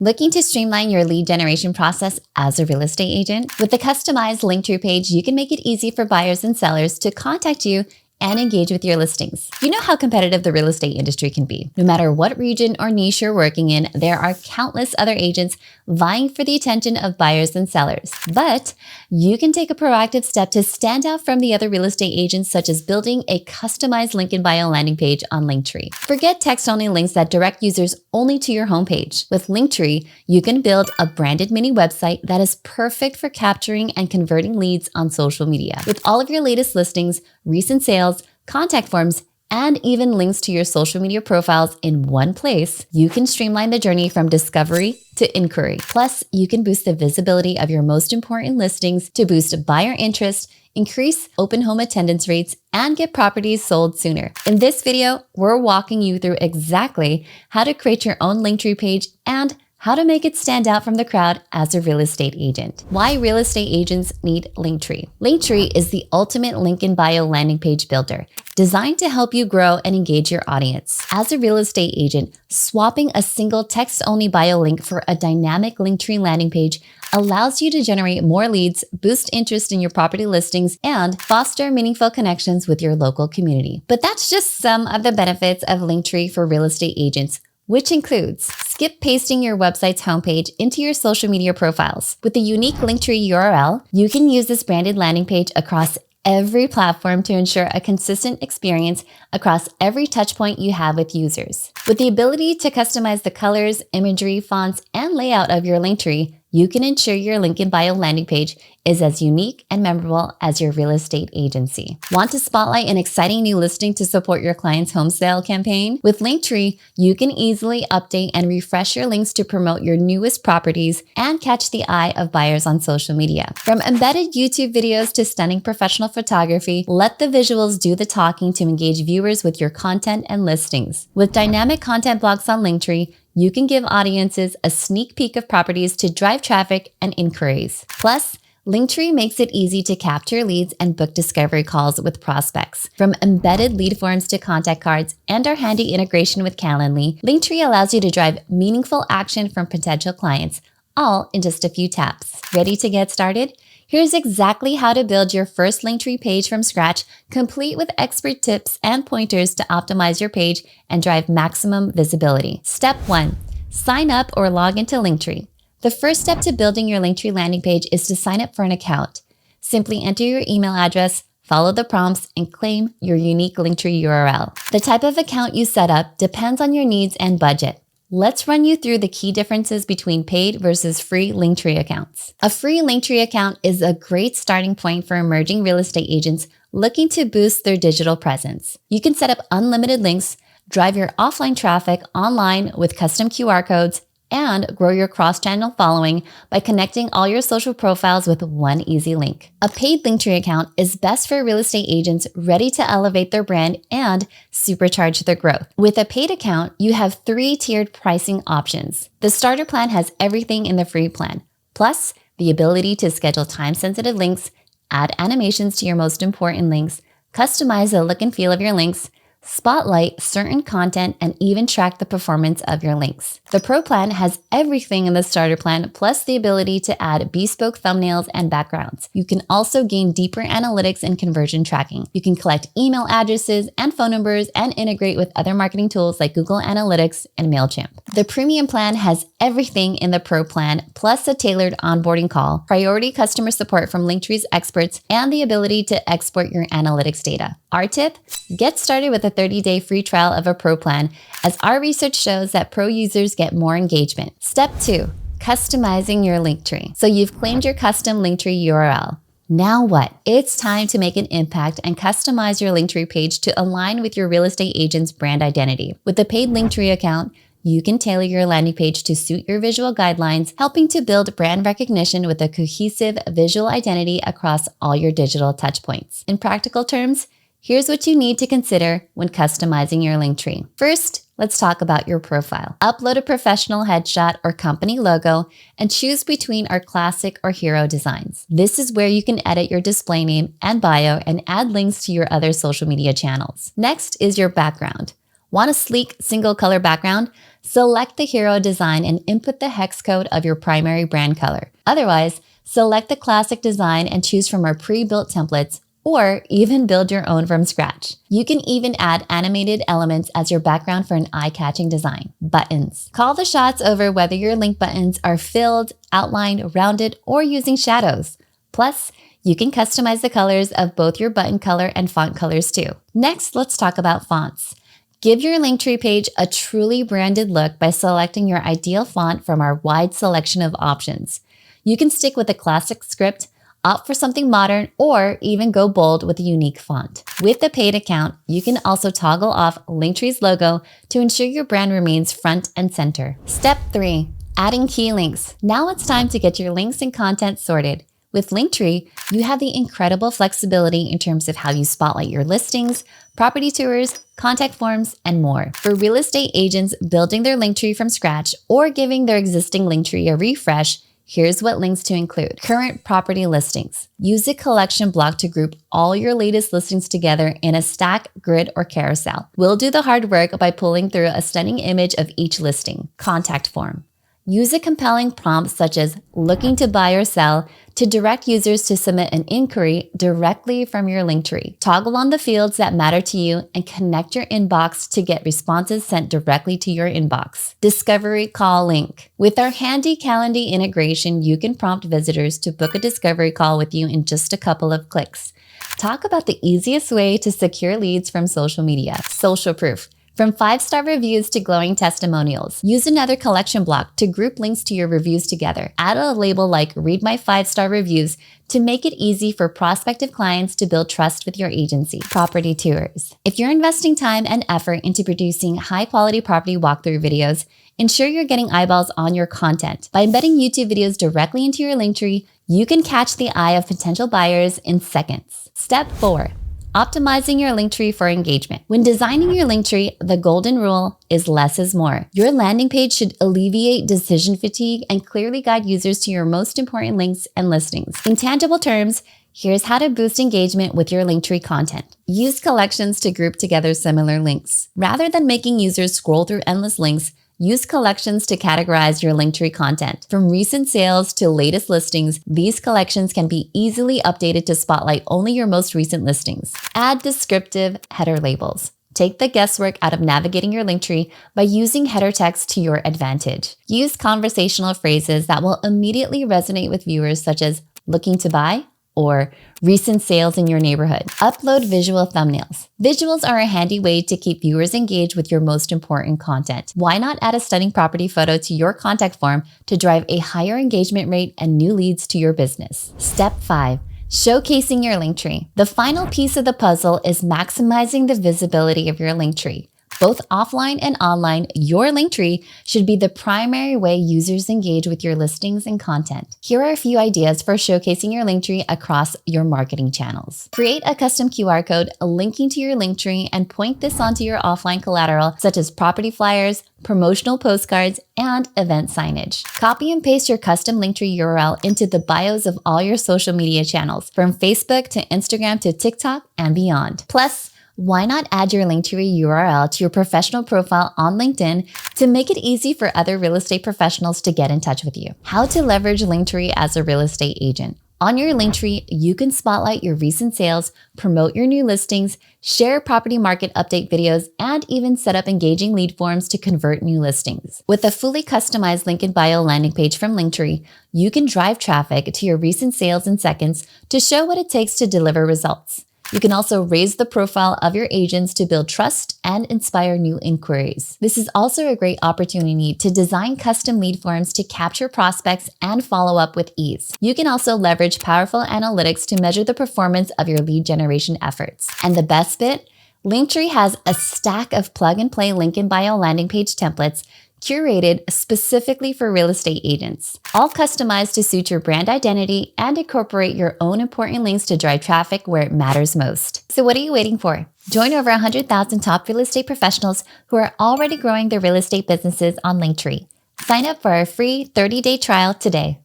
Looking to streamline your lead generation process as a real estate agent? With the customized Linktree page, you can make it easy for buyers and sellers to contact you and engage with your listings. You know how competitive the real estate industry can be. No matter what region or niche you're working in, there are countless other agents vying for the attention of buyers and sellers. But you can take a proactive step to stand out from the other real estate agents, such as building a customized link in bio landing page on Linktree. Forget text-only links that direct users only to your homepage. With Linktree, you can build a branded mini website that is perfect for capturing and converting leads on social media. With all of your latest listings, recent sales, contact forms, and even links to your social media profiles in one place, you can streamline the journey from discovery to inquiry. Plus, you can boost the visibility of your most important listings to boost buyer interest, increase open home attendance rates, and get properties sold sooner. In this video, we're walking you through exactly how to create your own Linktree page and how to make it stand out from the crowd as a real estate agent. Why real estate agents need Linktree. Linktree is the ultimate link in bio landing page builder, designed to help you grow and engage your audience. As a real estate agent, swapping a single text-only bio link for a dynamic Linktree landing page allows you to generate more leads, boost interest in your property listings, and foster meaningful connections with your local community. But that's just some of the benefits of Linktree for real estate agents, which includes skip pasting your website's homepage into your social media profiles. With the unique Linktree URL, you can use this branded landing page across every platform to ensure a consistent experience across every touchpoint you have with users. With the ability to customize the colors, imagery, fonts, and layout of your Linktree, you can ensure your link in bio landing page is as unique and memorable as your real estate agency. Want to spotlight an exciting new listing to support your client's home sale campaign? With Linktree, you can easily update and refresh your links to promote your newest properties and catch the eye of buyers on social media. From embedded YouTube videos to stunning professional photography, let the visuals do the talking to engage viewers with your content and listings. With dynamic content blocks on Linktree, you can give audiences a sneak peek of properties to drive traffic and inquiries. Plus, Linktree makes it easy to capture leads and book discovery calls with prospects. From embedded lead forms to contact cards and our handy integration with Calendly, Linktree allows you to drive meaningful action from potential clients, all in just a few taps. Ready to get started? Here's exactly how to build your first Linktree page from scratch, complete with expert tips and pointers to optimize your page and drive maximum visibility. Step 1. Sign up or log into Linktree. The first step to building your Linktree landing page is to sign up for an account. Simply enter your email address, follow the prompts, and claim your unique Linktree URL. The type of account you set up depends on your needs and budget. Let's run you through the key differences between paid versus free Linktree accounts. A free Linktree account is a great starting point for emerging real estate agents looking to boost their digital presence. You can set up unlimited links, drive your offline traffic online with custom QR codes, and grow your cross-channel following by connecting all your social profiles with one easy link. A paid Linktree account is best for real estate agents ready to elevate their brand and supercharge their growth. With a paid account, you have 3 tiered pricing options. The starter plan has everything in the free plan, plus the ability to schedule time-sensitive links, add animations to your most important links, customize the look and feel of your links, spotlight certain content, and even track the performance of your links. The Pro plan has everything in the starter plan, plus the ability to add bespoke thumbnails and backgrounds. You can also gain deeper analytics and conversion tracking. You can collect email addresses and phone numbers and integrate with other marketing tools like Google Analytics and MailChimp. The Premium plan has everything in the Pro plan, plus a tailored onboarding call, priority customer support from Linktree's experts, and the ability to export your analytics data. Our tip? Get started with a 30-day free trial of a Pro plan, as our research shows that Pro users get more engagement. Step 2. Customizing your Linktree. So you've claimed your custom Linktree URL. Now what? It's time to make an impact and customize your Linktree page to align with your real estate agent's brand identity. With a paid Linktree account, you can tailor your landing page to suit your visual guidelines, helping to build brand recognition with a cohesive visual identity across all your digital touchpoints. In practical terms, here's what you need to consider when customizing your Linktree. First, let's talk about your profile. Upload a professional headshot or company logo and choose between our classic or hero designs. This is where you can edit your display name and bio and add links to your other social media channels. Next is your background. Want a sleek single color background? select the hero design and input the hex code of your primary brand color. Otherwise, select the classic design and choose from our pre-built templates, or even build your own from scratch. You can even add animated elements as your background for an eye-catching design. Buttons. Call the shots over whether your link buttons are filled, outlined, rounded, or using shadows. Plus, you can customize the colors of both your button color and font colors too. Next, let's talk about fonts. Give your Linktree page a truly branded look by selecting your ideal font from our wide selection of options. You can stick with a classic script, opt for something modern, or even go bold with a unique font. With the paid account, you can also toggle off Linktree's logo to ensure your brand remains front and center. Step 3. Adding key links. Now it's time to get your links and content sorted. With Linktree, you have the incredible flexibility in terms of how you spotlight your listings, property tours, contact forms, and more. For real estate agents building their Linktree from scratch or giving their existing Linktree a refresh, here's what links to include. Current property listings. Use a collection block to group all your latest listings together in a stack, grid, or carousel. We'll do the hard work by pulling through a stunning image of each listing. Contact form. Use a compelling prompt such as looking to buy or sell to direct users to submit an inquiry directly from your Linktree. Toggle on the fields that matter to you and connect your inbox to get responses sent directly to your inbox. Discovery call link. With our handy Calendly integration, you can prompt visitors to book a discovery call with you in just a couple of clicks. Talk about the easiest way to secure leads from social media. Social proof. From 5-star reviews to glowing testimonials, use another collection block to group links to your reviews together. Add a label like Read My 5-Star Reviews to make it easy for prospective clients to build trust with your agency. Property tours. If you're investing time and effort into producing high-quality property walkthrough videos, ensure you're getting eyeballs on your content. By embedding YouTube videos directly into your Linktree, you can catch the eye of potential buyers in seconds. Step 4. Optimizing your Linktree for engagement. When designing your Linktree, the golden rule is less is more. Your landing page should alleviate decision fatigue and clearly guide users to your most important links and listings. In tangible terms, here's how to boost engagement with your Linktree content. Use collections to group together similar links. Rather than making users scroll through endless links, use collections to categorize your Linktree content. From recent sales to latest listings, these collections can be easily updated to spotlight only your most recent listings. Add descriptive header labels. Take the guesswork out of navigating your Linktree by using header text to your advantage. Use conversational phrases that will immediately resonate with viewers, such as looking to buy or recent sales in your neighborhood. Upload visual thumbnails. Visuals are a handy way to keep viewers engaged with your most important content. Why not add a stunning property photo to your contact form to drive a higher engagement rate and new leads to your business? Step 5. Showcasing your Linktree. The final piece of the puzzle is maximizing the visibility of your Linktree. Both offline and online, your Linktree should be the primary way users engage with your listings and content. Here are a few ideas for showcasing your Linktree across your marketing channels. Create a custom QR code linking to your Linktree and point this onto your offline collateral, such as property flyers, promotional postcards, and event signage. Copy and paste your custom Linktree URL into the bios of all your social media channels, from Facebook to Instagram to TikTok and beyond. Plus, why not add your Linktree URL to your professional profile on LinkedIn to make it easy for other real estate professionals to get in touch with you? How to leverage Linktree as a real estate agent. On your Linktree, you can spotlight your recent sales, promote your new listings, share property market update videos, and even set up engaging lead forms to convert new listings. With a fully customized link in bio landing page from Linktree, you can drive traffic to your recent sales in seconds to show what it takes to deliver results. You can also raise the profile of your agents to build trust and inspire new inquiries. This is also a great opportunity to design custom lead forms to capture prospects and follow up with ease. You can also leverage powerful analytics to measure the performance of your lead generation efforts. And the best bit? Linktree has a stack of plug-and-play link in bio landing page templates curated specifically for real estate agents, all customized to suit your brand identity and incorporate your own important links to drive traffic where it matters most. So what are you waiting for? Join over 100,000 top real estate professionals who are already growing their real estate businesses on Linktree. Sign up for our free 30-day trial today.